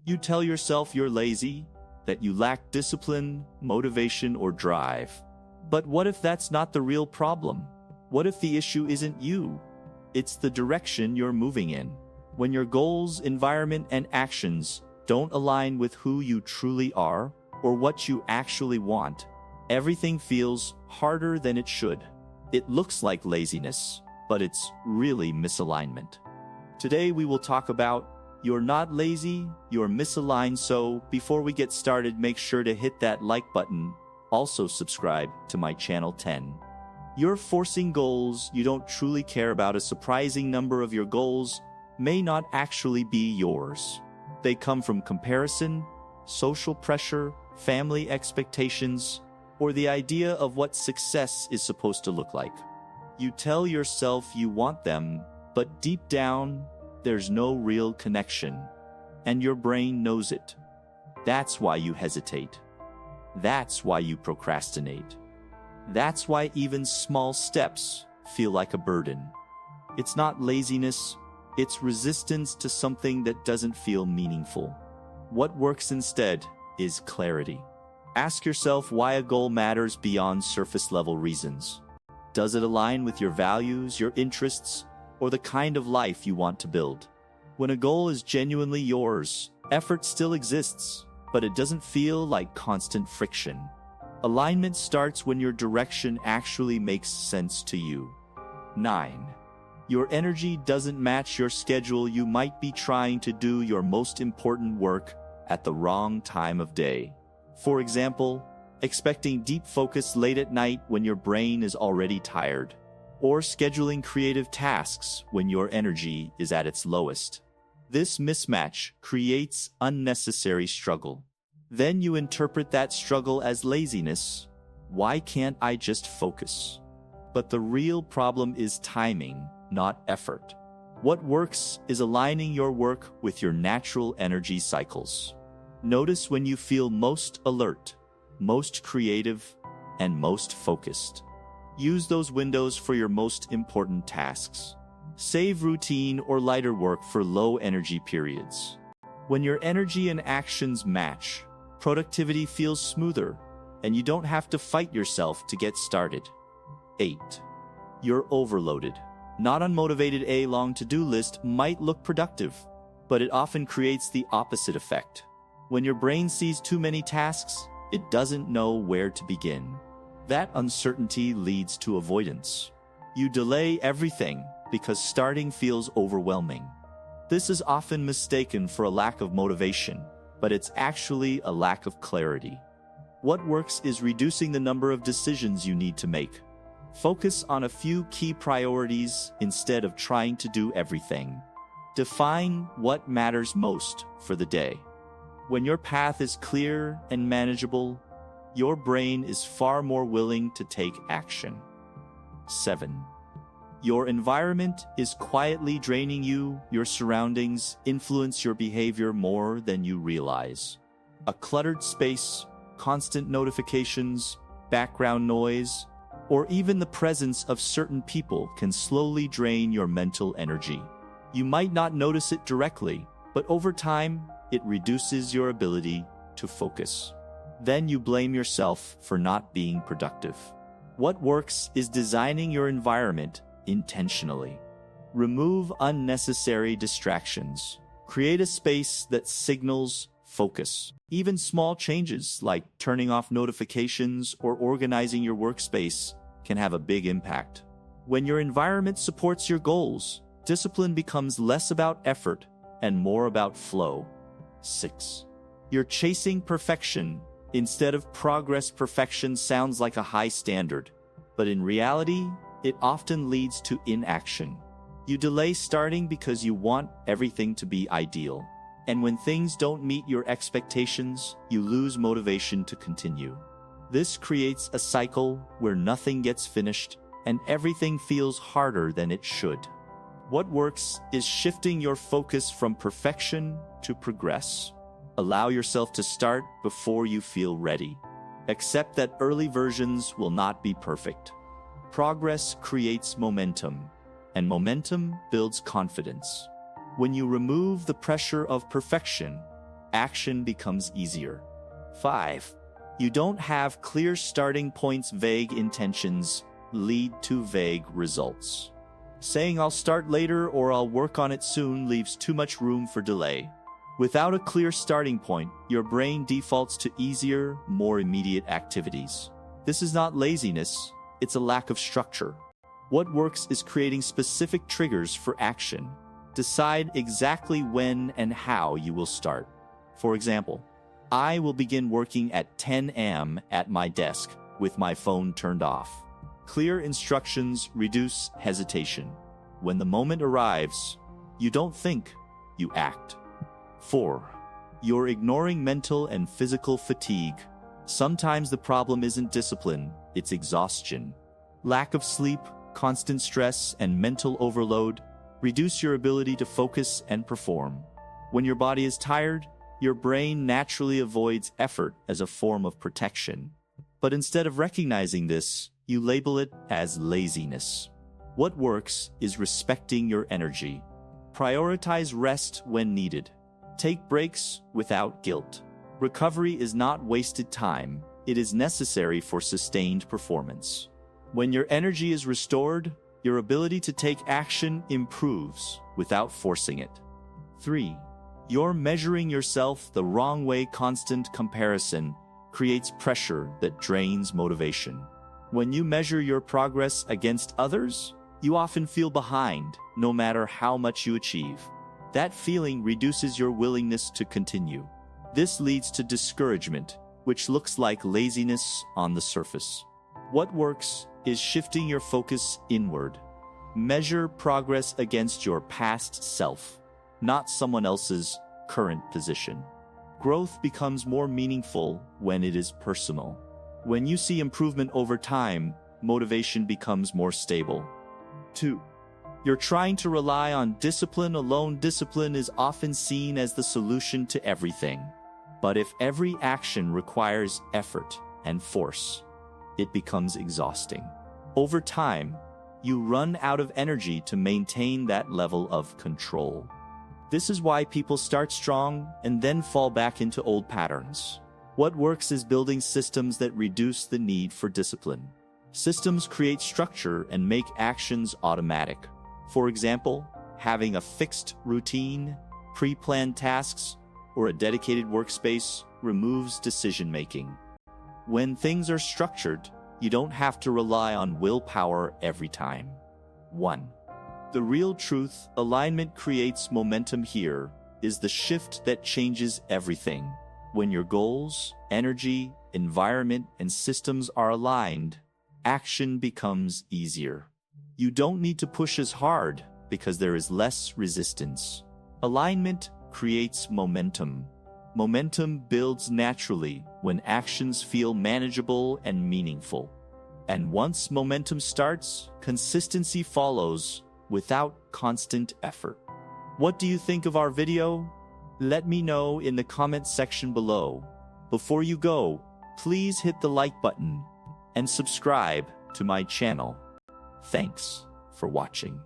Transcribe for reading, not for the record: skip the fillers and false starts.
You tell yourself you're lazy, that you lack discipline, motivation, or drive. But what if that's not the real problem? What if the issue isn't you? It's the direction you're moving in. When your goals, environment, and actions don't align with who you truly are or what you actually want, everything feels harder than it should. It looks like laziness, but it's really misalignment. Today we will talk about you're not lazy, you're misaligned. So before we get started, make sure to hit that like button. Also subscribe to my channel 10. You're forcing goals you don't truly care about. A surprising number of your goals may not actually be yours. They come from comparison, social pressure, family expectations, or the idea of what success is supposed to look like. You tell yourself you want them, but deep down, there's no real connection, and your brain knows it. That's why you hesitate. That's why you procrastinate. That's why even small steps feel like a burden. It's not laziness, it's resistance to something that doesn't feel meaningful. What works instead is clarity. Ask yourself why a goal matters beyond surface-level reasons. Does it align with your values, your interests, or the kind of life you want to build? When a goal is genuinely yours, effort still exists, but it doesn't feel like constant friction. Alignment starts when your direction actually makes sense to you. 9. Your energy doesn't match your schedule. You might be trying to do your most important work at the wrong time of day. For example, expecting deep focus late at night when your brain is already tired, or scheduling creative tasks when your energy is at its lowest. This mismatch creates unnecessary struggle. Then you interpret that struggle as laziness. Why can't I just focus? But the real problem is timing, not effort. What works is aligning your work with your natural energy cycles. Notice when you feel most alert, most creative, and most focused. Use those windows for your most important tasks. Save routine or lighter work for low-energy periods. When your energy and actions match, productivity feels smoother, and you don't have to fight yourself to get started. 8. You're overloaded. Not unmotivated. A long to-do list might look productive, but it often creates the opposite effect. When your brain sees too many tasks, it doesn't know where to begin. That uncertainty leads to avoidance. You delay everything because starting feels overwhelming. This is often mistaken for a lack of motivation, but it's actually a lack of clarity. What works is reducing the number of decisions you need to make. Focus on a few key priorities instead of trying to do everything. Define what matters most for the day. When your path is clear and manageable, your brain is far more willing to take action. 7. Your environment is quietly draining you. Your surroundings influence your behavior more than you realize. A cluttered space, constant notifications, background noise, or even the presence of certain people can slowly drain your mental energy. You might not notice it directly, but over time, it reduces your ability to focus. Then you blame yourself for not being productive. What works is designing your environment intentionally. Remove unnecessary distractions. Create a space that signals focus. Even small changes like turning off notifications or organizing your workspace can have a big impact. When your environment supports your goals, discipline becomes less about effort and more about flow. 6. You're chasing perfection instead of progress. Perfection sounds like a high standard, but in reality, it often leads to inaction. You delay starting because you want everything to be ideal. And when things don't meet your expectations, you lose motivation to continue. This creates a cycle where nothing gets finished and everything feels harder than it should. What works is shifting your focus from perfection to progress. Allow yourself to start before you feel ready. Accept that early versions will not be perfect. Progress creates momentum, and momentum builds confidence. When you remove the pressure of perfection, action becomes easier. 5. You don't have clear starting points. Vague intentions lead to vague results. Saying "I'll start later" or "I'll work on it soon" leaves too much room for delay. Without a clear starting point, your brain defaults to easier, more immediate activities. This is not laziness, it's a lack of structure. What works is creating specific triggers for action. Decide exactly when and how you will start. For example, I will begin working at 10 a.m. at my desk with my phone turned off. Clear instructions reduce hesitation. When the moment arrives, you don't think, you act. 4. You're ignoring mental and physical fatigue. Sometimes the problem isn't discipline, it's exhaustion. Lack of sleep, constant stress, and mental overload reduce your ability to focus and perform. When your body is tired, your brain naturally avoids effort as a form of protection. But instead of recognizing this, you label it as laziness. What works is respecting your energy. Prioritize rest when needed. Take breaks without guilt. Recovery is not wasted time, it is necessary for sustained performance. When your energy is restored, your ability to take action improves without forcing it. 3. You're measuring yourself the wrong way. Constant comparison creates pressure that drains motivation. When you measure your progress against others, you often feel behind, no matter how much you achieve. That feeling reduces your willingness to continue. This leads to discouragement, which looks like laziness on the surface. What works is shifting your focus inward. Measure progress against your past self, not someone else's current position. Growth becomes more meaningful when it is personal. When you see improvement over time, motivation becomes more stable. 2. You're trying to rely on discipline alone. Discipline is often seen as the solution to everything. But if every action requires effort and force, it becomes exhausting. Over time, you run out of energy to maintain that level of control. This is why people start strong and then fall back into old patterns. What works is building systems that reduce the need for discipline. Systems create structure and make actions automatic. For example, having a fixed routine, pre-planned tasks, or a dedicated workspace removes decision-making. When things are structured, you don't have to rely on willpower every time. 1. The real truth: alignment creates momentum. Here is the shift that changes everything. When your goals, energy, environment, and systems are aligned, action becomes easier. You don't need to push as hard because there is less resistance. Alignment creates momentum. Momentum builds naturally when actions feel manageable and meaningful. And once momentum starts, consistency follows without constant effort. What do you think of our video? Let me know in the comments section below. Before you go, please hit the like button and subscribe to my channel. Thanks for watching.